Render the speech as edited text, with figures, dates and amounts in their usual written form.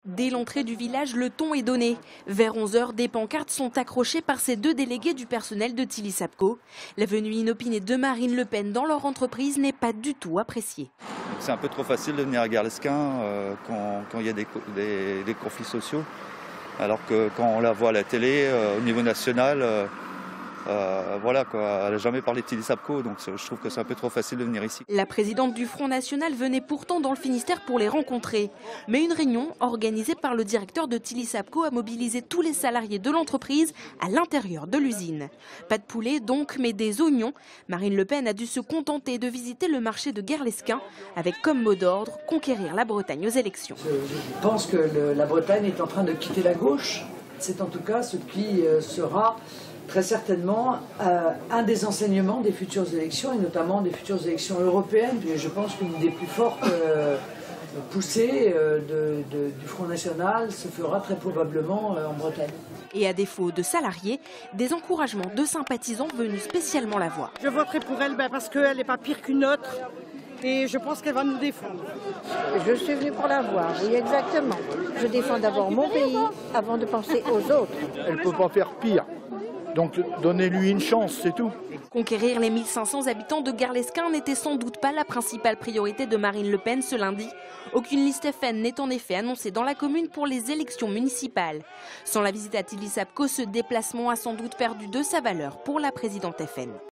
Dès l'entrée du village, le ton est donné. Vers 11 h, des pancartes sont accrochées par ces deux délégués du personnel de Tilly Sapco. La venue inopinée de Marine Le Pen dans leur entreprise n'est pas du tout appréciée. C'est un peu trop facile de venir à Garlesquin quand il y a des conflits sociaux, alors que quand on la voit à la télé, au niveau national, voilà quoi, elle n'a jamais parlé de Tilly Sapco, donc je trouve que c'est un peu trop facile de venir ici. La présidente du Front National venait pourtant dans le Finistère pour les rencontrer. Mais une réunion organisée par le directeur de Tilly Sapco a mobilisé tous les salariés de l'entreprise à l'intérieur de l'usine. Pas de poulet donc, mais des oignons. Marine Le Pen a dû se contenter de visiter le marché de Garlesquin avec comme mot d'ordre conquérir la Bretagne aux élections. Je pense que la Bretagne est en train de quitter la gauche. C'est en tout cas ce qui sera très certainement un des enseignements des futures élections, et notamment des futures élections européennes. Et je pense qu'une des plus fortes poussées du Front National se fera très probablement en Bretagne. Et à défaut de salariés, des encouragements de sympathisants venus spécialement la voir. Je voterai pour elle parce qu'elle n'est pas pire qu'une autre. Et je pense qu'elle va nous défendre. Je suis venue pour la voir, oui exactement. Je défends d'abord mon pays avant de penser aux autres. Elle ne peut pas faire pire. Donc donnez-lui une chance, c'est tout. Conquérir les 1500 habitants de Garlesquin n'était sans doute pas la principale priorité de Marine Le Pen ce lundi. Aucune liste FN n'est en effet annoncée dans la commune pour les élections municipales. Sans la visite à Tilly Sapco, ce déplacement a sans doute perdu de sa valeur pour la présidente FN.